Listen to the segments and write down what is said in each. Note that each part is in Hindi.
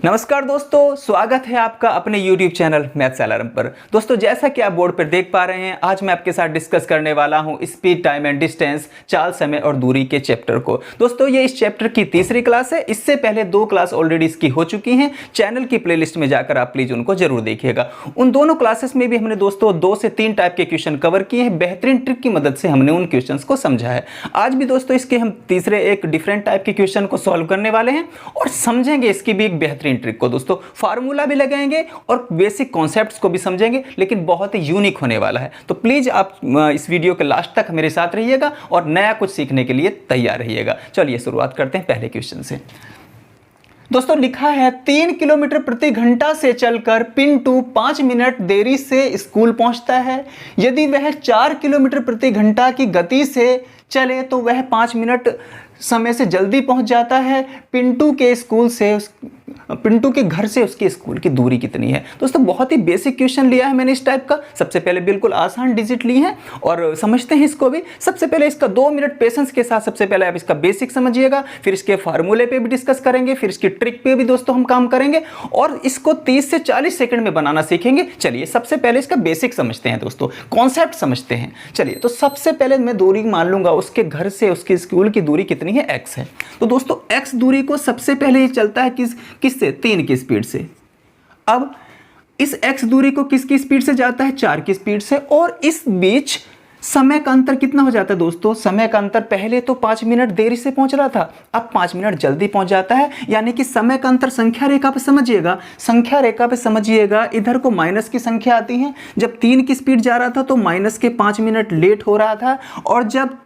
नमस्कार दोस्तों, स्वागत है आपका अपने YouTube चैनल मैथ्स अलार्म पर। दोस्तों, जैसा कि आप बोर्ड पर देख पा रहे हैं, आज मैं आपके साथ डिस्कस करने वाला हूं स्पीड, टाइम एंड डिस्टेंस, चाल, समय और दूरी के चैप्टर को। दोस्तों, ये इस चैप्टर की तीसरी क्लास है। इससे पहले 2 क्लास ऑलरेडी इसकी हो चुकी हैं। चैनल की प्लेलिस्ट में जाकर आप प्लीज उनको जरूर देखिएगा। उन दोनों क्लासेस में भी हमने दोस्तों 2 से 3 टाइप के क्वेश्चन कवर किए हैं। बेहतरीन ट्रिक की मदद से हमने उन क्वेश्चन को समझा है। आज भी दोस्तों इसके हम तीसरे एक डिफरेंट टाइप के क्वेश्चन को सॉल्व करने वाले हैं और समझेंगे इसकी भी एक बेहतरीन ट्रिक को। दोस्तों, फार्मूला भी लगाएंगे और बेसिक कॉन्सेप्ट्स को भी समझेंगे, लेकिन बहुत ही यूनिक होने वाला है। तो प्लीज आप इस वीडियो के लास्ट तक मेरे साथ रहिएगा और नया कुछ सीखने के लिए तैयार रहिएगा। चलिए शुरुआत करते हैं पहले क्वेश्चन से। दोस्तों, लिखा है 3 किलोमीटर प्रति घंटा से चलकर पिंटू 5 मिनट देरी से स्कूल पहुंचता है। यदि वह 4 किलोमीटर प्रति घंटा की गति से चले तो वह 5 मिनट समय से जल्दी पहुंच जाता है। पिंटू के घर से उसके स्कूल की दूरी कितनी है। दोस्तों, बहुत ही बेसिक क्वेश्चन लिया है मैंने इस टाइप का। सबसे पहले बिल्कुल आसान डिजिट ली है और समझते हैं इसको भी। सबसे पहले इसका 2 मिनट पेशेंस के साथ सबसे पहले आप इसका बेसिक समझिएगा, फिर इसके फार्मूले पे भी डिस्कस करेंगे, फिर इसकी ट्रिक पे भी दोस्तों हम काम करेंगे और इसको 30 से 40 सेकंड में बनाना सीखेंगे। चलिए सबसे पहले इसका बेसिक समझते हैं दोस्तों, कॉन्सेप्ट समझते हैं। चलिए, तो सबसे पहले मैं दूरी मान लूंगा, उसके घर से उसके स्कूल की दूरी कितनी है, x है। तो दोस्तों x दूरी को सबसे पहले ये चलता है किससे, 3 की स्पीड से। अब इस x दूरी को किसकी स्पीड से जाता है, 4 की स्पीड से। और इस बीच समय का अंतर कितना हो जाता है दोस्तों, समय का अंतर पहले तो 5 मिनट देरी से पहुंच रहा था, अब 5 मिनट जल्दी पहुंच जाता है। यानी कि समय का अंतर संख्या रेखा पे समझिएगा, संख्या रेखा पे समझिएगा। इधर को माइनस की संख्या आती है। जब 3 की स्पीड जा रहा था तो माइनस के 5 मिनट लेट हो रहा था, और जब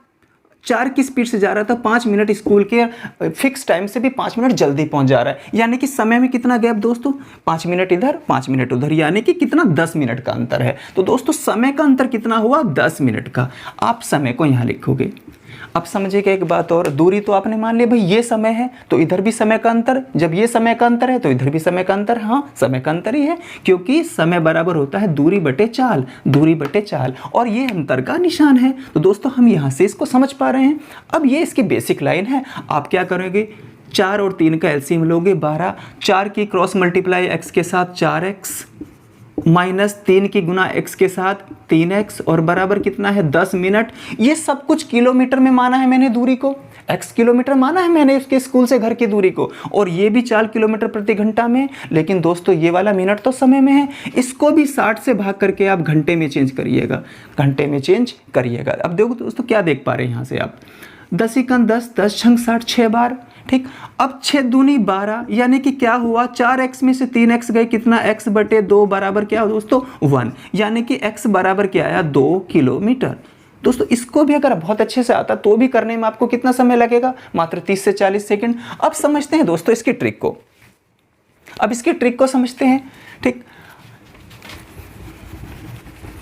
4 की स्पीड से जा रहा था 5 मिनट स्कूल के फिक्स टाइम से भी 5 मिनट जल्दी पहुंच जा रहा है। यानी कि समय में कितना गैप दोस्तों, 5 मिनट इधर 5 मिनट उधर, यानी कि कितना, 10 मिनट का अंतर है। तो दोस्तों समय का अंतर कितना हुआ, 10 मिनट का। आप समय को यहां लिखोगे। अब समझिएगा एक बात और, दूरी तो आपने मान लिया भाई ये समय है तो इधर भी समय का अंतर, जब ये समय का अंतर है तो इधर भी समय का अंतर। हाँ, समय का अंतर ही है, क्योंकि समय बराबर होता है दूरी बटे चाल, दूरी बटे चाल, और ये अंतर का निशान है। तो दोस्तों हम यहां से इसको समझ पा रहे हैं। अब ये इसकी बेसिक लाइन है। आप क्या करोगे, 4 और 3 का एलसीएम लोगे 12, 4 की क्रॉस मल्टीप्लाई x के साथ 4x, माइनस 3 की गुना x के साथ 3x, और बराबर कितना है, 10 मिनट। ये सब कुछ किलोमीटर में माना है मैंने दूरी को, x किलोमीटर माना है मैंने उसके स्कूल से घर की दूरी को, और ये भी 4 किलोमीटर प्रति घंटा में। लेकिन दोस्तों ये वाला मिनट तो समय में है, इसको भी 60 से भाग करके आप घंटे में चेंज करिएगा, घंटे में चेंज करिएगा। अब देखो दोस्तों क्या देख पा रहे हैं यहाँ से आप, 10 एकम 10, 10 छंग 60, 6 बार, ठीक। अब 6 दूनी 12, यानी कि क्या हुआ, 4x में से 3x गए, कितना, x बटे 2 बराबर क्या दोस्तों, 1। यानी कि x बराबर क्या आया, 2 किलोमीटर। दोस्तों इसको भी अगर बहुत अच्छे से आता तो भी करने में आपको कितना समय लगेगा, मात्र 30 से 40 सेकंड। अब समझते हैं दोस्तों इसकी ट्रिक को, अब इसकी ट्रिक को समझते हैं, ठीक।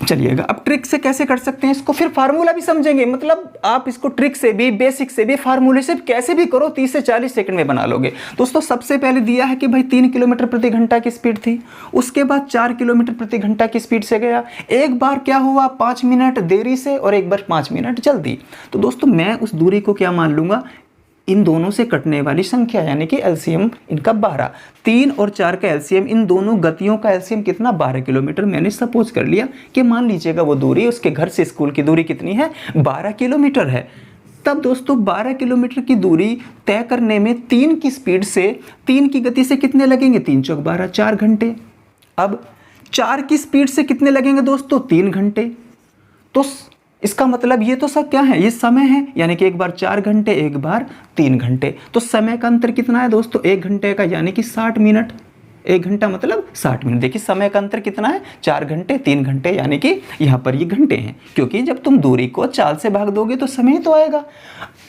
चलिएगा, अब ट्रिक से कैसे कर सकते हैं इसको, फिर फार्मूला भी समझेंगे। मतलब आप इसको ट्रिक से भी, बेसिक से भी, फार्मूले से कैसे भी करो 30 से 40 सेकंड में बना लोगे। दोस्तों सबसे पहले दिया है कि भाई 3 किलोमीटर प्रति घंटा की स्पीड थी, उसके बाद 4 किलोमीटर प्रति घंटा की स्पीड से गया। एक बार क्या हुआ, 5 मिनट देरी से, और एक बार 5 मिनट जल्दी। तो दोस्तों मैं उस दूरी को क्या मान लूंगा, इन दोनों से कटने वाली संख्या, यानी कि एलसीएम इनका 12। 3 और 4 का एलसीएम, इन दोनों गतियों का एलसीएम कितना, 12 किलोमीटर। मैंने सपोज कर लिया कि मान लीजिएगा वो दूरी, उसके घर से स्कूल की दूरी कितनी है, 12 किलोमीटर है। तब दोस्तों 12 किलोमीटर की दूरी तय करने में 3 की स्पीड से, 3 की गति से कितने लगेंगे, 3 चौक 12, 4 घंटे। अब 4 की स्पीड से कितने लगेंगे दोस्तों, 3 घंटे। तो इसका मतलब ये तो सब क्या है, ये समय है, यानी कि एक बार 4 घंटे, एक बार 3 घंटे। तो समय का अंतर कितना है दोस्तों, 1 घंटे का, यानी कि 60 मिनट। 1 घंटा मतलब 60 मिनट। देखिए समय का अंतर कितना है, 4 घंटे, 3 घंटे, यानी कि यहाँ पर ये घंटे हैं, क्योंकि जब तुम दूरी को चाल से भाग दोगे तो समय ही तो आएगा।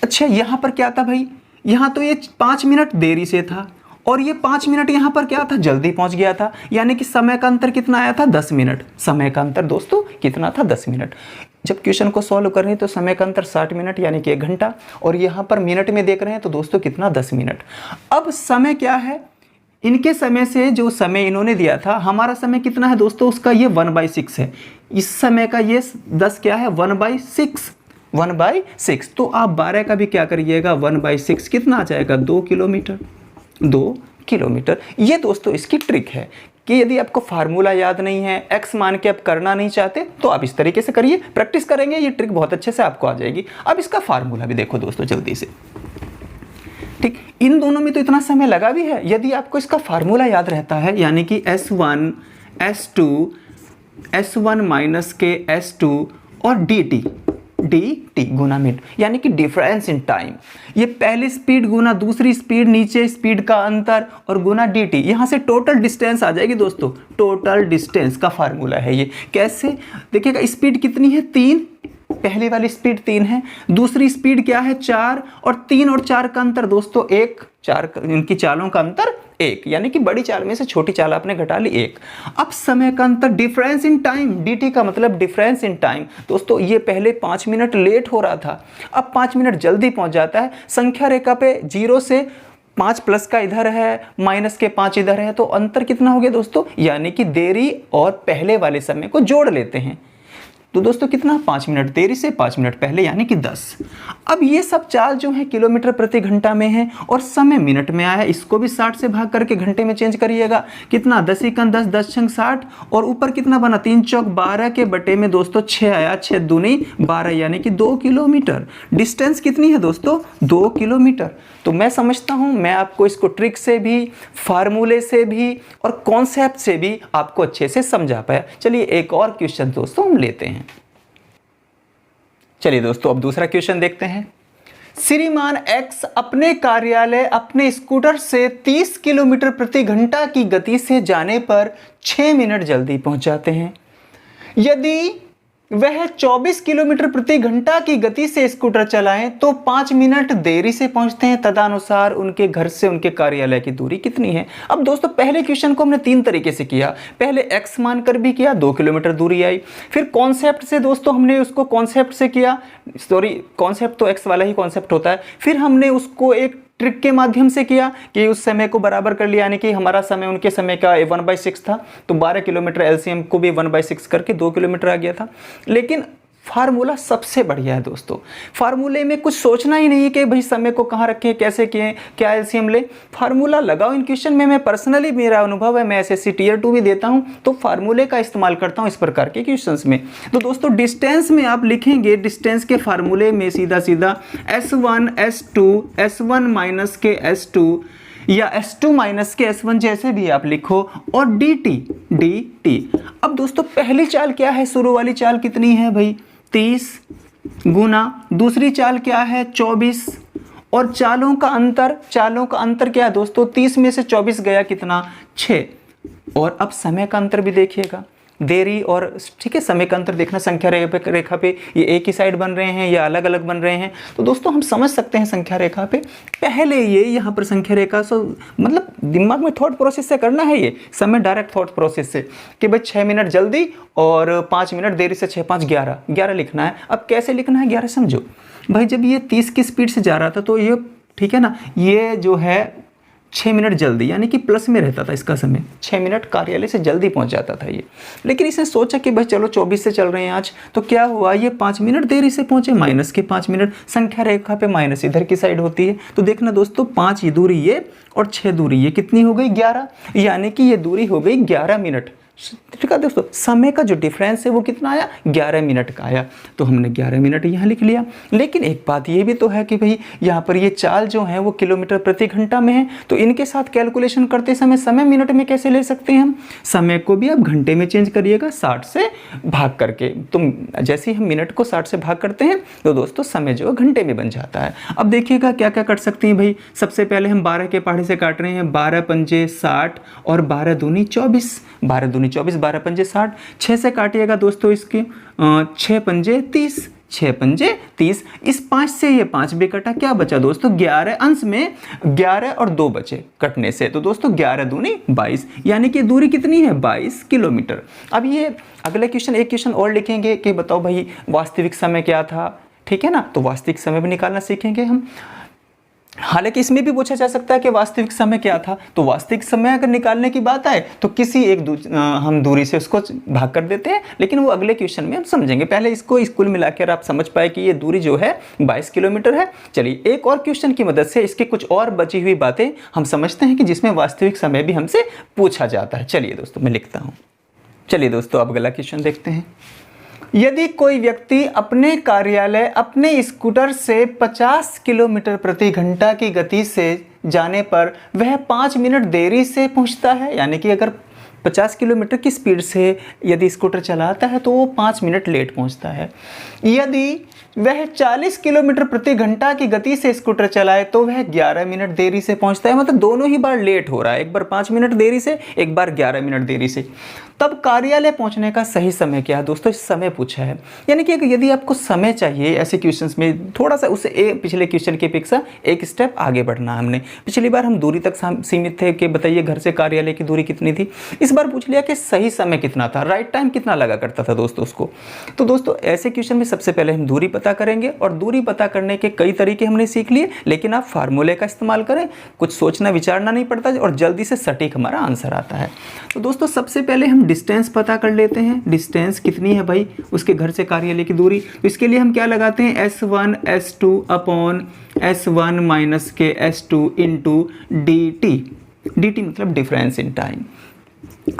अच्छा यहाँ पर क्या था भाई, यहाँ तो ये 5 मिनट देरी से था, और ये 5 मिनट यहाँ पर क्या था, जल्दी पहुंच गया था। यानी कि समय का अंतर कितना आया था, 10 मिनट। समय का अंतर दोस्तों कितना था, 10 मिनट। जब क्वेश्चन को सॉल्व कर रहे हैं तो समय का अंतर 60 मिनट, यानी कि 1 घंटा, और यहाँ पर मिनट में देख रहे हैं तो दोस्तों कितना, 10 मिनट। अब समय क्या है, इनके समय से जो समय इन्होंने दिया था, हमारा समय कितना है दोस्तों, उसका ये 1/6 है। इस समय का ये 10 क्या है, 1/6, 1/6। तो आप 12 का भी क्या करिएगा, 1/6 कितना आ जाएगा, 2 किलोमीटर, 2 किलोमीटर। ये दोस्तों इसकी ट्रिक है कि यदि आपको फार्मूला याद नहीं है, x मान के आप करना नहीं चाहते, तो आप इस तरीके से करिए, प्रैक्टिस करेंगे ये ट्रिक बहुत अच्छे से आपको आ जाएगी। अब इसका फार्मूला भी देखो दोस्तों जल्दी से। ठीक, इन दोनों में तो इतना समय लगा भी है। यदि आपको इसका फार्मूला याद रहता है, यानी कि S1 S2 S1 माइनस के S2 और dt गुना मिनट, यानी कि डिफरेंस इन टाइम। ये पहली स्पीड गुना दूसरी स्पीड, नीचे स्पीड का अंतर और गुना dt। यहाँ से टोटल डिस्टेंस आ जाएगी दोस्तों, टोटल डिस्टेंस का फार्मूला है ये। कैसे देखिएगा, स्पीड कितनी है 3, पहले वाली स्पीड 3 है, दूसरी स्पीड क्या है 4, और 3 और 4 का अंतर दोस्तों 1, 4 इनकी चालों का अंतर 1, यानी कि बड़ी चाल में से छोटी चाल आपने घटा ली 1। अब समय का अंतर, डिफरेंस इन टाइम, dt का मतलब डिफरेंस इन टाइम। दोस्तों ये पहले 5 मिनट लेट हो रहा था, अब 5 मिनट जल्दी पहुंच जाता है। संख्या रेखा पे 0 से 5 प्लस का इधर है, माइनस के 5 इधर है, तो अंतर कितना हो गया दोस्तों, यानी कि देरी और पहले वाले समय को जोड़ लेते हैं। तो दोस्तों कितना, 5 मिनट देरी से 5 मिनट पहले, यानी कि 10। अब ये सब चाल जो है किलोमीटर प्रति घंटा में है और समय मिनट में आया है। इसको भी 60 से भाग करके घंटे में चेंज करिएगा। कितना, 10 × 10 10 × 60, और ऊपर कितना बना 3 चौक 12 के बटे में दोस्तों 6 आया, 6 दूनी 12, यानी कि 2 किलोमीटर। डिस्टेंस कितनी है दोस्तों, 2 किलोमीटर। तो मैं समझता हूँ मैं आपको इसको ट्रिक से भी, फार्मूले से भी और कॉन्सेप्ट से भी आपको अच्छे से समझा पाया। चलिए एक और क्वेश्चन दोस्तों हम लेते हैं। चलिए दोस्तों अब दूसरा क्वेश्चन देखते हैं। श्रीमान X अपने कार्यालय अपने स्कूटर से 30 किलोमीटर प्रति घंटा की गति से जाने पर 6 मिनट जल्दी पहुंच जाते हैं। यदि वह 24 किलोमीटर प्रति घंटा की गति से स्कूटर चलाएं तो 5 मिनट देरी से पहुंचते हैं। तदनुसार उनके घर से उनके कार्यालय की दूरी कितनी है। अब दोस्तों पहले क्वेश्चन को हमने 3 तरीके से किया। पहले x मानकर भी किया, 2 किलोमीटर दूरी आई। फिर कॉन्सेप्ट से दोस्तों हमने उसको कॉन्सेप्ट से किया, सॉरी कॉन्सेप्ट तो x वाला ही कॉन्सेप्ट होता है। फिर हमने उसको एक ट्रिक के माध्यम से किया कि उस समय को बराबर कर लिया, यानी कि हमारा समय उनके समय का 1/6 था, तो 12 किलोमीटर एलसीएम को भी 1/6 करके 2 किलोमीटर आ गया था। लेकिन फार्मूला सबसे बढ़िया है दोस्तों। फार्मूले में कुछ सोचना ही नहीं है कि भाई समय को कहाँ रखें, कैसे किए, क्या एलसीएम ले, फार्मूला लगाओ। इन क्वेश्चन में मैं पर्सनली, मेरा अनुभव है, मैं एसएससी टियर 2 भी देता हूँ, तो फार्मूले का इस्तेमाल करता हूँ इस प्रकार के क्वेश्चंस में। तो दोस्तों डिस्टेंस में आप लिखेंगे, डिस्टेंस के फार्मूले में सीधा सीधा S1 S2 S1 माइनस के S2 या S2 माइनस के S1 जैसे भी आप लिखो, और dt। अब दोस्तों पहली चाल क्या है, शुरू वाली चाल कितनी है भाई 30 गुना दूसरी चाल क्या है 24, और चालों का अंतर क्या है दोस्तों, 30 में से 24 गया कितना 6। और अब समय का अंतर भी देखिएगा, देरी और ठीक है, समय का अंतर देखना, संख्या रेखा पे ये एक ही साइड बन रहे हैं या अलग अलग बन रहे हैं। तो दोस्तों हम समझ सकते हैं संख्या रेखा पे पहले ये यहाँ पर संख्या रेखा, सो मतलब दिमाग में थॉट प्रोसेस से करना है ये समय, डायरेक्ट थॉट प्रोसेस से कि भाई 6 मिनट जल्दी और 5 मिनट देरी से 6 5 11 लिखना है। अब कैसे लिखना है 11 समझो भाई, जब ये 30 की स्पीड से जा रहा था तो ये ठीक है ना, ये जो है 6 मिनट जल्दी, यानी कि प्लस में रहता था इसका समय, 6 मिनट कार्यालय से जल्दी पहुंच जाता था ये। लेकिन इसने सोचा कि भाई चलो 24 से चल रहे हैं आज, तो क्या हुआ, ये 5 मिनट देरी से पहुंचे, माइनस के 5 मिनट। संख्या रेखा पे माइनस इधर की साइड होती है, तो देखना दोस्तों 5 ये दूरी ये और 6 दूरी ये कितनी हो गई 11, यानी कि ये दूरी हो गई 11 मिनट। ठीक है दोस्तों, समय का जो डिफरेंस है वो कितना आया 11 मिनट का आया, तो हमने 11 मिनट यहाँ लिख लिया। लेकिन एक बात ये भी तो है कि भाई यहाँ पर ये चाल जो है वो किलोमीटर प्रति घंटा में है, तो इनके साथ कैलकुलेशन करते समय समय मिनट में कैसे ले सकते हैं हम, समय को भी आप घंटे में चेंज करिएगा 60 से भाग करके। तुम जैसे ही हम मिनट को 60 से भाग करते हैं तो दोस्तों समय जो है घंटे में बन जाता है। अब देखिएगा क्या क्या कट सकती हैं भाई। सबसे पहले हम 12 के पहाड़े से काट रहे हैं, 12 पंजे 60 और 12 दूनी 24, 12 दूनी 24, 12 पंजे 60। 6 से काटिएगा दोस्तों इसके 6 पंजे 30, 6 पंजे 30। इस 5 से ये 5 भी कटा, क्या बचा दोस्तों 11, अंश में 11 और 2 बचे कटने से, तो दोस्तों 11 दूनी 22, यानी कि दूरी कितनी है 22 किलोमीटर। अब ये अगले क्वेश्चन, एक क्वेश्चन और लिखेंगे कि बताओ भाई वास्तविक समय क्या था, ठीक है ना, तो वास्तविक समय भी निकालना सीखेंगे हम। हालांकि इसमें भी पूछा जा सकता है कि वास्तविक समय क्या था, तो वास्तविक समय अगर निकालने की बात आए तो किसी हम दूरी से उसको भाग कर देते हैं, लेकिन वो अगले क्वेश्चन में हम समझेंगे। पहले इसको कुल मिलाकर आप समझ पाए कि ये दूरी जो है 22 किलोमीटर है। चलिए एक और क्वेश्चन की मदद से इसके कुछ और बची हुई बातें हम समझते हैं कि जिसमें वास्तविक समय भी हमसे पूछा जाता है। चलिए दोस्तों मैं लिखता हूँ। चलिए दोस्तों अब अगला क्वेश्चन देखते हैं। यदि कोई व्यक्ति अपने कार्यालय अपने स्कूटर से 50 किलोमीटर प्रति घंटा की गति से जाने पर वह 5 मिनट देरी से पहुंचता है, यानी कि अगर 50 किलोमीटर की स्पीड से यदि स्कूटर चलाता है तो वो 5 मिनट लेट पहुंचता है। यदि वह 40 किलोमीटर प्रति घंटा की गति से स्कूटर चलाए तो वह 11 मिनट देरी से पहुंचता है। मतलब दोनों ही बार लेट हो रहा है, एक बार 5 मिनट देरी से, एक बार 11 मिनट देरी से। तब कार्यालय पहुंचने का सही समय क्या है? दोस्तों समय पूछा है, यानी कि यदि आपको समय चाहिए ऐसे क्वेश्चंस में थोड़ा सा उससे पिछले क्वेश्चन की अपेक्षा एक स्टेप आगे बढ़ना। हमने पिछली बार हम दूरी तक सीमित थे कि बताइए घर से कार्यालय की दूरी कितनी थी। इस बार पूछ लिया कि सही समय कितना था, राइट टाइम कितना लगा करता था दोस्तों उसको। तो दोस्तों ऐसे क्वेश्चन में सबसे पहले हम दूरी पता करेंगे, और दूरी पता करने के कई तरीके हमने सीख लिए, लेकिन आप फार्मूले का इस्तेमाल करें, कुछ सोचना विचारना नहीं पड़ता और जल्दी से सटीक हमारा आंसर आता है। तो दोस्तों सबसे पहले हम डिस्टेंस पता कर लेते हैं। डिस्टेंस कितनी है भाई, उसके घर से कार्यालय की दूरी। तो इसके लिए हम क्या लगाते हैं, S1 S2 upon S1 minus के S2 इंटू dt। dt मतलब डिफरेंस इन टाइम।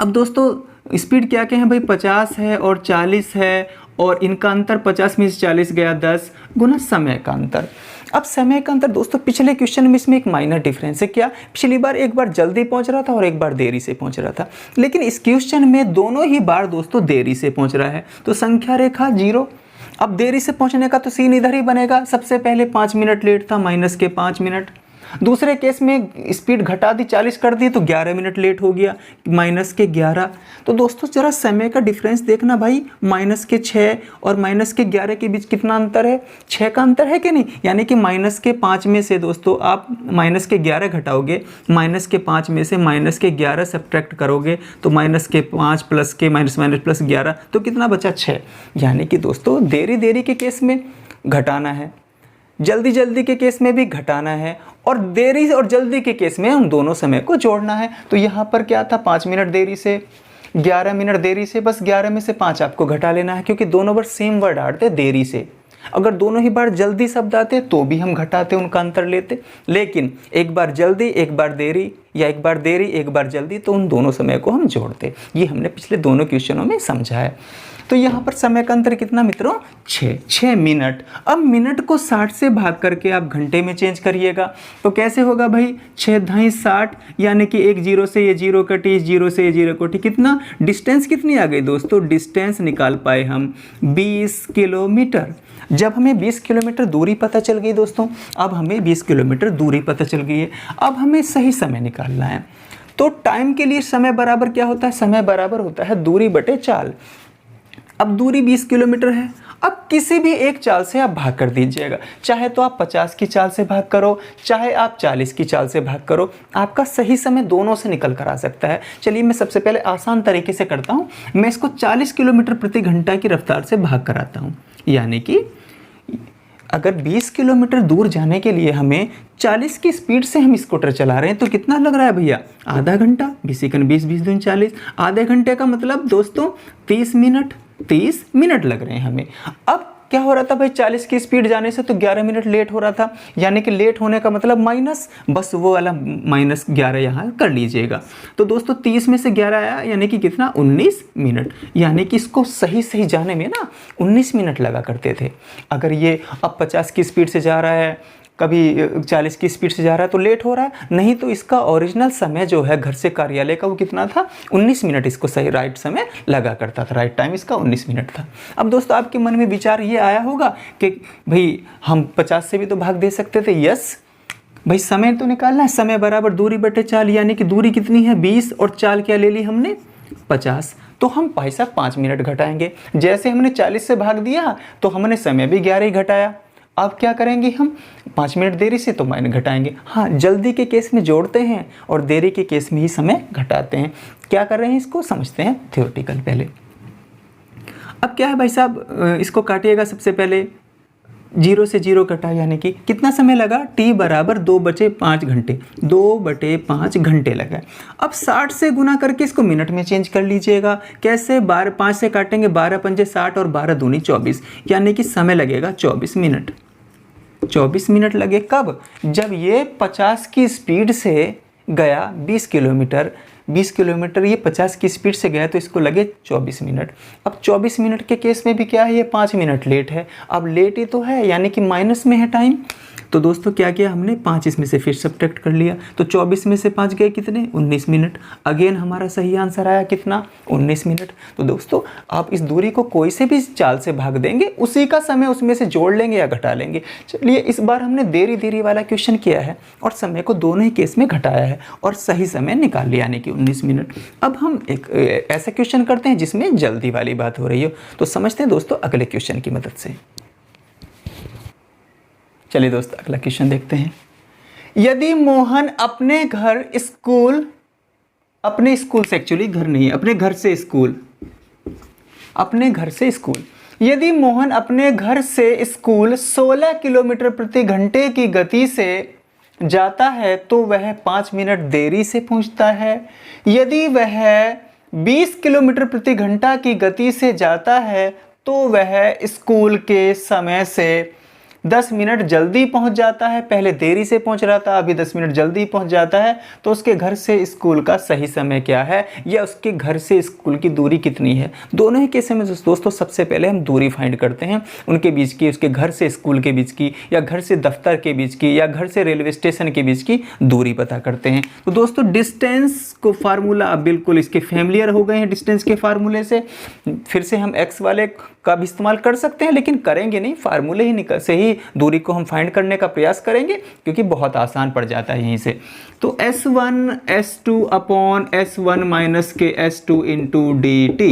अब दोस्तों स्पीड क्या क्या है भाई, 50 है और 40 है, और इनका अंतर 50 में से 40 गया 10 गुना समय का अंतर। अब समय का अंतर दोस्तों पिछले क्वेश्चन में इसमें एक माइनर डिफरेंस है। क्या, पिछली बार एक बार जल्दी पहुंच रहा था और एक बार देरी से पहुंच रहा था, लेकिन इस क्वेश्चन में दोनों ही बार दोस्तों देरी से पहुंच रहा है, तो संख्या रेखा 0। अब देरी से पहुंचने का तो सीन इधर ही बनेगा, सबसे पहले 5 मिनट लेट था, माइनस के 5 मिनट। दूसरे केस में स्पीड घटा दी, 40 कर दी, तो 11 मिनट लेट हो गया, माइनस के 11। तो दोस्तों जरा समय का डिफरेंस देखना भाई, माइनस के 6 और माइनस के 11 के बीच कितना अंतर है, 6 का अंतर है कि नहीं। यानी कि माइनस के 5 में से दोस्तों आप माइनस के 11 घटाओगे, माइनस के 5 में से माइनस के 11 सब्ट्रैक्ट करोगे, तो माइनस के 5 प्लस के माइनस माइनस प्लस 11, तो कितना बचा 6। यानी कि दोस्तों देरी के केस में घटाना है, जल्दी जल्दी के केस में भी घटाना है, और देरी और जल्दी के केस में हम दोनों समय को जोड़ना है। तो यहाँ पर क्या था, 5 मिनट देरी से 11 मिनट देरी से, बस 11 में से 5 आपको घटा लेना है, क्योंकि दोनों बार सेम वर्ड आते देरी से। अगर दोनों ही बार जल्दी शब्द आते तो भी हम घटाते, उनका अंतर लेते, लेकिन एक बार जल्दी एक बार देरी, या एक बार देरी एक बार जल्दी, तो उन दोनों समय को हम जोड़ते। ये हमने पिछले दोनों क्वेश्चनों में समझा है। तो यहाँ पर समय का अंतर कितना मित्रों, 6 मिनट। अब मिनट को 60 से भाग करके आप घंटे में चेंज करिएगा, तो कैसे होगा भाई, 6 × 60, यानी कि एक 0 से ये 0 कटी, 0 से ये 0 कटी, कितना डिस्टेंस कितनी आ गई दोस्तों, डिस्टेंस निकाल पाए हम 20 किलोमीटर। जब हमें 20 किलोमीटर दूरी पता चल गई दोस्तों, अब हमें 20 किलोमीटर दूरी पता चल गई है, अब हमें सही समय निकालना है। तो टाइम के लिए समय बराबर क्या होता है, समय बराबर होता है दूरी बटे चाल। अब दूरी 20 किलोमीटर है, अब किसी भी एक चाल से आप भाग कर दीजिएगा, चाहे तो आप 50 की चाल से भाग करो, चाहे आप 40 की चाल से भाग करो, आपका सही समय दोनों से निकल कर आ सकता है। चलिए मैं सबसे पहले आसान तरीके से करता हूँ, मैं इसको 40 किलोमीटर प्रति घंटा की रफ्तार से भाग कराता हूँ। यानी कि अगर 20 किलोमीटर दूर जाने के लिए हमें 40 की स्पीड से हम स्कूटर चला रहे हैं, तो कितना लग रहा है भैया, आधा घंटा, 20 × 20 20 दूनी 40, आधे घंटे का मतलब दोस्तों 30 मिनट लग रहे हैं हमें। अब क्या हो रहा था भाई, 40 की स्पीड जाने से तो 11 मिनट लेट हो रहा था, यानी कि लेट होने का मतलब माइनस, बस वो वाला -11 यहाँ कर लीजिएगा। तो दोस्तों 30 में से 11 आया, यानी कि कितना, 19 मिनट। यानी कि इसको सही जाने में ना 19 मिनट लगा करते थे। अगर ये अब 50 की स्पीड से जा रहा है, कभी 40 की स्पीड से जा रहा है, तो लेट हो रहा है, नहीं तो इसका ओरिजिनल समय जो है घर से कार्यालय का वो कितना था, 19 मिनट इसको सही राइट समय लगा करता था, राइट टाइम इसका 19 मिनट था। अब दोस्तों आपके मन में विचार ये आया होगा कि भाई हम 50 से भी तो भाग दे सकते थे। यस भाई, समय तो निकालना है, समय बराबर दूरी बटे चाल, यानी कि दूरी कितनी है 20 और चाल क्या ले ली हमने 50, तो हम भाई साहब 5 मिनट घटाएंगे। जैसे हमने 40 से भाग दिया तो हमने समय भी 11 ही घटाया। अब क्या करेंगे हम, 5 मिनट देरी से तो माइनस घटाएंगे। हाँ, जल्दी के केस में जोड़ते हैं और देरी के केस में ही समय घटाते हैं। क्या कर रहे हैं इसको समझते हैं थ्योरेटिकल पहले। अब क्या है भाई साहब, इसको काटिएगा सबसे पहले, जीरो से जीरो कटा, यानी कि कितना समय लगा, t बराबर 2/5 घंटे, 2/5 घंटे लगा। अब 60 से गुना करके इसको मिनट में चेंज कर लीजिएगा। कैसे, 5 से काटेंगे, 12 पंजे 60 और 12 दूनी 24, यानी कि समय लगेगा 24 मिनट। 24 मिनट लगे कब, जब ये 50 की स्पीड से गया 20 किलोमीटर, 20 किलोमीटर ये 50 की स्पीड से गया, तो इसको लगे 24 मिनट। अब 24 मिनट के केस में भी क्या है, ये 5 मिनट लेट है। अब लेट ही तो है, यानी कि माइनस में है टाइम। तो दोस्तों क्या किया हमने, 5 इसमें से फिर सब्ट्रैक्ट कर लिया, तो 24 में से 5 गए कितने, 19 मिनट। अगेन हमारा सही आंसर आया कितना, 19 मिनट। तो दोस्तों आप इस दूरी को कोई से भी चाल से भाग देंगे, उसी का समय उसमें से जोड़ लेंगे या घटा लेंगे। चलिए इस बार हमने देरी देरी वाला क्वेश्चन किया है और समय को दोनों ही केस में घटाया है और सही समय निकाल लिया, यानी कि 19 मिनट। अब हम एक ऐसा क्वेश्चन करते हैं जिसमें जल्दी वाली बात हो रही हो, तो समझते हैं दोस्तों अगले क्वेश्चन की मदद से। चलिए दोस्तों अगला क्वेश्चन देखते हैं। यदि मोहन अपने स्कूल से, एक्चुअली घर नहीं, अपने घर से स्कूल, यदि मोहन अपने घर से स्कूल 16 किलोमीटर प्रति घंटे की गति से जाता है तो वह 5 मिनट देरी से पहुंचता है। यदि वह 20 किलोमीटर प्रति घंटा की गति से जाता है तो वह स्कूल के समय से 10 मिनट जल्दी पहुंच जाता है। पहले देरी से पहुंच रहा था, अभी 10 मिनट जल्दी पहुंच जाता है। तो उसके घर से स्कूल का सही समय क्या है, या उसके घर से स्कूल की दूरी कितनी है। दोनों ही केस में दोस्तों सबसे पहले हम दूरी फाइंड करते हैं, उनके बीच की, उसके घर से स्कूल के बीच की, या घर से दफ्तर के बीच की, या घर से रेलवे स्टेशन के बीच की दूरी पता करते हैं। तो दोस्तों डिस्टेंस को फार्मूला आप बिल्कुल इसके फैमिलियर हो गए हैं डिस्टेंस के फार्मूले से। फिर से हम एक्स वाले का भी इस्तेमाल कर सकते हैं, लेकिन करेंगे नहीं, फार्मूले ही से ही दूरी को हम फाइंड करने का प्रयास करेंगे, क्योंकि बहुत आसान पड़ जाता है यहीं से। तो S1 S2 upon S1 minus के S2 इंटू dt।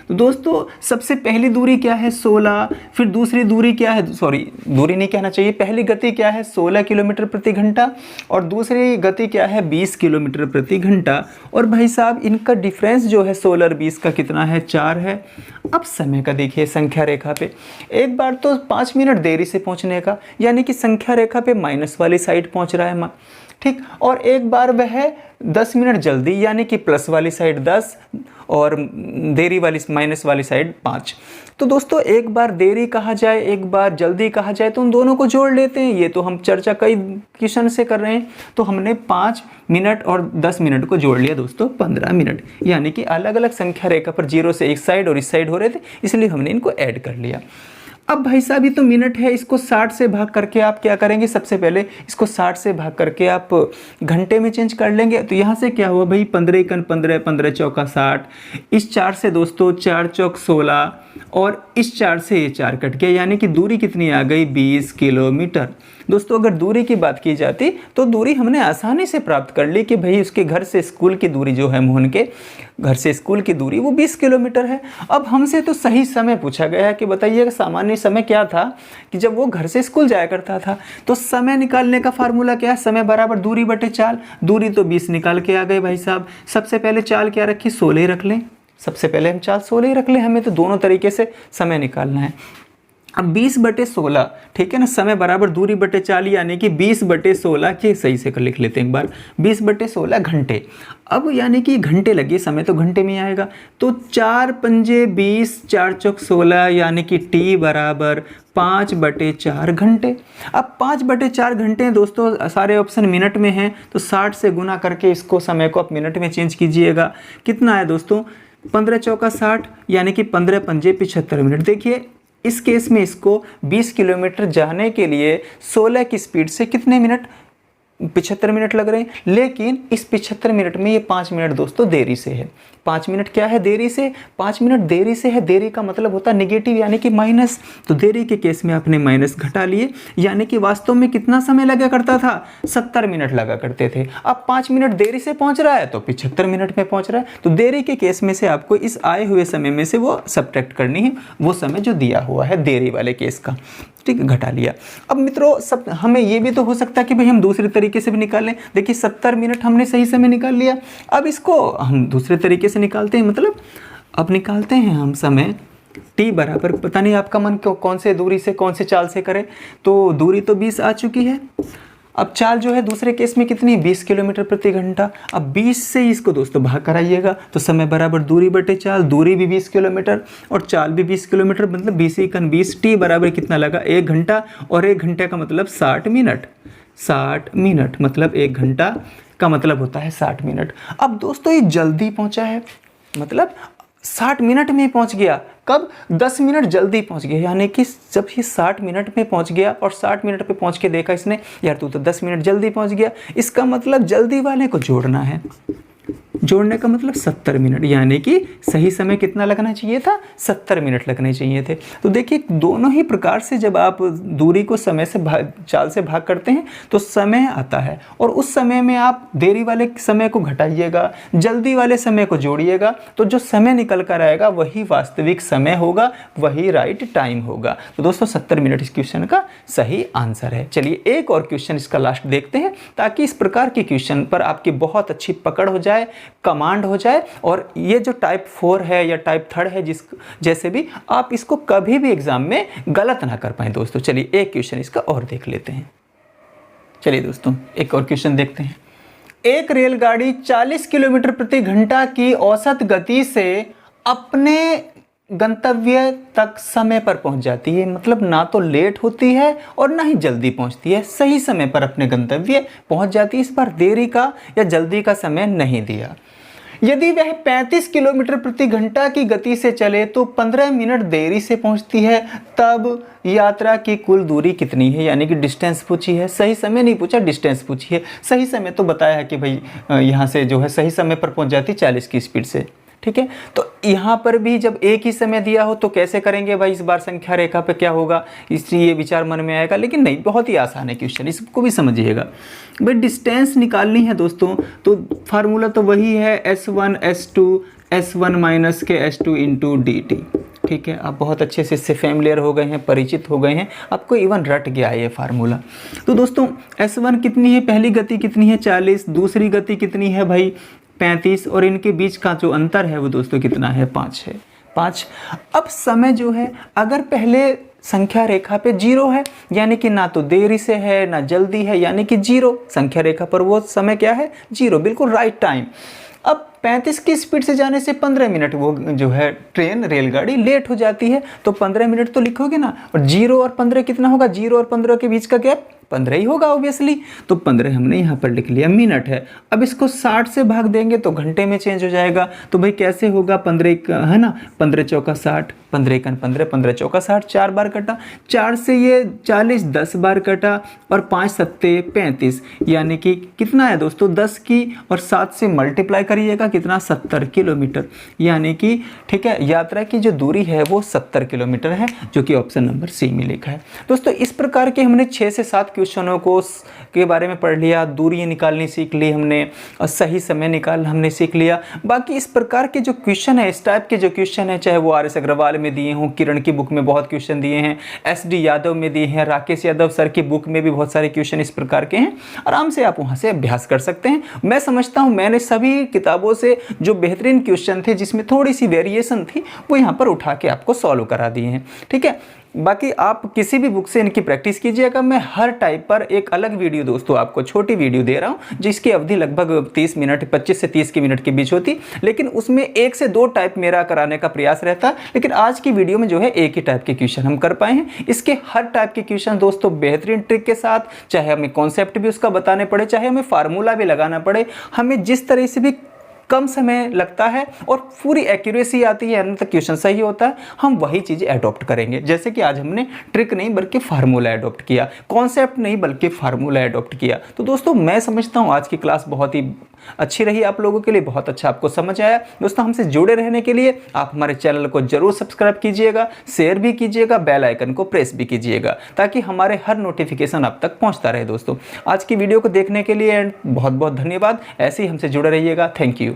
तो दोस्तों सबसे पहली दूरी क्या है, 16। फिर दूसरी दूरी क्या है, सॉरी दूरी नहीं कहना चाहिए, पहली गति क्या है 16 किलोमीटर प्रति घंटा, और दूसरी गति क्या है 20 किलोमीटर प्रति घंटा। और भाई साहब इनका डिफरेंस जो है 16 और 20 का कितना है, 4 है। अब समय का देखिए संख्या रेखा पे, एक बार तो 5 मिनट देरी से पहुंचने का, यानी कि संख्या रेखा पे माइनस वाली साइड पहुंच रहा है, ठीक। और एक बार वह 10 मिनट जल्दी, यानी कि प्लस वाली साइड 10 और देरी वाली माइनस वाली साइड 5। तो दोस्तों एक बार देरी कहा जाए, एक बार जल्दी कहा जाए, तो उन दोनों को जोड़ लेते हैं। ये तो हम चर्चा कई क्वेश्चन से कर रहे हैं, तो हमने 5 मिनट और 10 मिनट को जोड़ लिया दोस्तों 15 मिनट, यानी कि अलग अलग संख्या रेखा पर 0 से एक साइड और इस साइड हो रहे थे, इसलिए हमने इनको ऐड कर लिया। अब भाई साहब ये तो मिनट है, इसको 60 से भाग करके आप क्या करेंगे, सबसे पहले इसको 60 से भाग करके आप घंटे में चेंज कर लेंगे। तो यहाँ से क्या हुआ भाई, 15 × 15, 15 चौका 60, इस 4 से दोस्तों 4 चौक 16, और इस 4 से ये 4 कट गया, यानी कि दूरी कितनी आ गई 20 किलोमीटर। दोस्तों अगर दूरी की बात की जाती तो दूरी हमने आसानी से प्राप्त कर ली कि भाई उसके घर से स्कूल की दूरी जो है, मोहन के घर से स्कूल की दूरी वो 20 किलोमीटर है। अब हमसे तो सही समय पूछा गया है कि बताइए सामान्य समय क्या था कि जब वो घर से स्कूल जाया करता था। तो समय निकालने का फार्मूला क्या है, समय बराबर दूरी बटे चाल। दूरी तो 20 निकाल के आ गए भाई साहब। सबसे पहले चाल क्या रखी, 16 रख लें। सबसे पहले हम चाल 16 रख लें, हमें तो दोनों तरीके से समय निकालना है। अब 20/16, ठीक है ना, समय बराबर दूरी बटे चाल, यानी कि 20/16 के सही से कर लिख लेते हैं एक बार, 20/16 घंटे। अब यानी कि घंटे लगे, समय तो घंटे में आएगा। तो 4 पंजे 20, 4 चौक 16, यानी कि t बराबर 5/4 घंटे। अब 5/4 घंटे हैं दोस्तों, सारे ऑप्शन मिनट में हैं, तो 60 से गुना करके इसको समय को आप मिनट में चेंज कीजिएगा। कितना है दोस्तों, 15 चौका 60, यानी कि 15 पंजे 75 मिनट। देखिए इस केस में इसको 20 किलोमीटर जाने के लिए 16 की स्पीड से कितने मिनट, 75 मिनट लग रहे हैं। लेकिन इस 75 मिनट में ये 5 मिनट दोस्तों देरी से है। 5 मिनट क्या है, देरी से। 5 मिनट देरी से है, देरी का मतलब होता है निगेटिव, यानी कि माइनस। तो देरी के केस में आपने माइनस घटा लिए, यानी कि वास्तव में कितना समय लगा करता था, 70 मिनट लगा करते थे। अब 5 मिनट देरी से पहुंच रहा है तो 75 मिनट में पहुंच रहा है। तो देरी के केस में से आपको इस आए हुए समय में से वो सब्ट्रैक्ट करनी है, वो समय जो दिया हुआ है देरी वाले केस का, ठीक, घटा लिया। अब मित्रों सब हमें ये भी तो हो सकता है कि भाई हम दूसरे तरीके से भी निकाल लें। देखिए 70 मिनट हमने सही समय निकाल लिया, अब इसको हम दूसरे तरीके से निकालते हैं, मतलब अब निकालते हैं हम समय t बराबर, पता नहीं आपका मन कौन से दूरी से कौन से चाल से करे, तो दूरी तो 20 आ चुकी है। अब चाल जो है दूसरे केस में कितनी, 20 किलोमीटर प्रति घंटा। अब 20 से इसको दोस्तों भाग कराइएगा तो समय बराबर दूरी बटे चाल, दूरी भी 20 किलोमीटर और चाल भी 20 किलोमीटर, मतलब 20 एकन 20, टी बराबर कितना लगा 1 घंटा, और 1 घंटे का मतलब 60 मिनट। 60 मिनट मतलब 1 घंटा का मतलब होता है 60 मिनट। अब दोस्तों ये जल्दी पहुंचा है, मतलब 60 मिनट में पहुंच गया। कब, 10 मिनट जल्दी पहुंच गया, यानी कि जब ये 60 मिनट में पहुंच गया और 60 मिनट पे पहुंच के देखा इसने, यार तू तो 10 मिनट जल्दी पहुंच गया, इसका मतलब जल्दी वाले को जोड़ना है। जोड़ने का मतलब 70 मिनट, यानी कि सही समय कितना लगना चाहिए था, 70 मिनट लगने चाहिए थे। तो देखिए दोनों ही प्रकार से जब आप दूरी को समय से चाल से भाग करते हैं तो समय आता है, और उस समय में आप देरी वाले समय को घटाइएगा, जल्दी वाले समय को जोड़िएगा, तो जो समय निकल कर आएगा वही वास्तविक समय होगा, वही राइट टाइम होगा। तो दोस्तों 70 मिनट इस क्वेश्चन का सही आंसर है। चलिए एक और क्वेश्चन इसका लास्ट देखते हैं, ताकि इस प्रकार के क्वेश्चन पर आपकी बहुत अच्छी पकड़ हो जाए, कमांड हो जाए, और ये जो टाइप 4 है या टाइप 3 है, जिस जैसे भी आप इसको कभी भी एग्जाम में गलत ना कर पाए दोस्तों। चलिए एक क्वेश्चन इसका और देख लेते हैं। चलिए दोस्तों एक और क्वेश्चन देखते हैं। एक रेलगाड़ी 40 किलोमीटर प्रति घंटा की औसत गति से अपने गंतव्य तक समय पर पहुंच जाती है, मतलब ना तो लेट होती है और ना ही जल्दी पहुंचती है, सही समय पर अपने गंतव्य पहुंच जाती है। इस पर देरी का या जल्दी का समय नहीं दिया। यदि वह 35 किलोमीटर प्रति घंटा की गति से चले तो 15 मिनट देरी से पहुंचती है, तब यात्रा की कुल दूरी कितनी है, यानी कि डिस्टेंस पूछी है, सही समय नहीं पूछा, डिस्टेंस पूछी है। सही समय तो बताया है कि भाई यहाँ से जो है सही समय पर पहुंच जाती 40 की स्पीड से, ठीक है। तो यहाँ पर भी जब एक ही समय दिया हो तो कैसे करेंगे भाई, इस बार संख्या रेखा पे क्या होगा, इसलिए ये विचार मन में आएगा, लेकिन नहीं, बहुत ही आसान है क्वेश्चन, इसको भी समझिएगा। भाई डिस्टेंस निकालनी है दोस्तों, तो फार्मूला तो वही है S1 S2 S1 माइनस के S2 इंटू dt, ठीक है। आप बहुत अच्छे से इससे फैमिलियर हो गए हैं, परिचित हो गए हैं, आपको इवन रट गया है ये फार्मूला। तो दोस्तों S1 कितनी है, पहली गति कितनी है 40, दूसरी गति कितनी है भाई 35, और इनके बीच का जो अंतर है वो दोस्तों कितना है 5 है, 5। अब समय जो है अगर पहले संख्या रेखा पे 0 है, यानी कि ना तो देरी से है ना जल्दी है, यानी कि 0 संख्या रेखा पर वो समय क्या है 0, बिल्कुल राइट टाइम। अब 35 की स्पीड से जाने से 15 मिनट वो जो है ट्रेन रेलगाड़ी लेट हो जाती है, तो 15 मिनट तो लिखोगे ना, और 0 और 15 कितना होगा, 0 और 15 के बीच का गैप 15 ही होगा ऑब्वियसली, तो 15 हमने यहाँ पर लिख लिया, मिनट है। अब इसको 60 से भाग देंगे तो घंटे में चेंज हो जाएगा, तो भाई कैसे होगा, 15 है ना, 15 चौका 60, 15 एकन 15, 15 चौका 60, 4 बार कटा, 4 से ये 40 10 बार कटा, और 5 सत्ते 35, यानी कि कितना है दोस्तों 10 की और 7 से मल्टीप्लाई करिएगा, कितना 70 किलोमीटर, यानी कि ठीक है यात्रा की जो दूरी है वो 70 किलोमीटर है, जो कि ऑप्शन नंबर सी में लिखा है। दोस्तों इस प्रकार के हमने 6 से 7 क्वेश्चनों को के बारे में पढ़ लिया, दूरी निकालनी सीख ली हमने, और सही समय निकालना हमने सीख लिया। बाकी इस प्रकार के जो क्वेश्चन है, इस टाइप के जो क्वेश्चन है, चाहे वो RS अग्रवाल में दिए हों, किरण की बुक में बहुत क्वेश्चन दिए हैं, SD यादव में दिए हैं, राकेश यादव सर की बुक में भी बहुत सारे क्वेश्चन इस प्रकार के हैं, आराम से आप वहाँ से अभ्यास कर सकते हैं। मैं समझता हूँ मैंने सभी किताबों से जो बेहतरीन क्वेश्चन थे जिसमें थोड़ी सी वेरिएशन थी वो यहाँ पर उठा के आपको सॉल्व करा दिए हैं, ठीक है। बाकी आप किसी भी बुक से इनकी प्रैक्टिस कीजिएगा। मैं हर टाइप पर एक अलग वीडियो दोस्तों आपको छोटी वीडियो दे रहा हूं, जिसकी अवधि लगभग 30 मिनट 25 से 30 की मिनट के बीच होती, लेकिन उसमें 1 से 2 टाइप मेरा कराने का प्रयास रहता। लेकिन आज की वीडियो में जो है एक ही टाइप के क्वेश्चन हम कर पाए हैं। इसके हर टाइप के क्वेश्चन दोस्तों बेहतरीन ट्रिक के साथ, चाहे हमें कॉन्सेप्ट भी उसका बताने पड़े, चाहे हमें फार्मूला भी लगाना पड़े, हमें जिस तरह से भी कम समय लगता है और पूरी एक्यूरेसी आती है, अंत क्वेश्चन सही होता है, हम वही चीज़ अडॉप्ट करेंगे। जैसे कि आज हमने ट्रिक नहीं बल्कि फार्मूला अडॉप्ट किया, कॉन्सेप्ट नहीं बल्कि फार्मूला अडॉप्ट किया। तो दोस्तों मैं समझता हूँ आज की क्लास बहुत ही अच्छी रही आप लोगों के लिए, बहुत अच्छा आपको समझ आया। दोस्तों हमसे जुड़े रहने के लिए आप हमारे चैनल को जरूर सब्सक्राइब कीजिएगा, शेयर भी कीजिएगा, बेल आइकन को प्रेस भी कीजिएगा, ताकि हमारे हर नोटिफिकेशन आप तक पहुंचता रहे। दोस्तों आज की वीडियो को देखने के लिए बहुत बहुत धन्यवाद। ऐसे ही हमसे जुड़े रहिएगा। Thank you.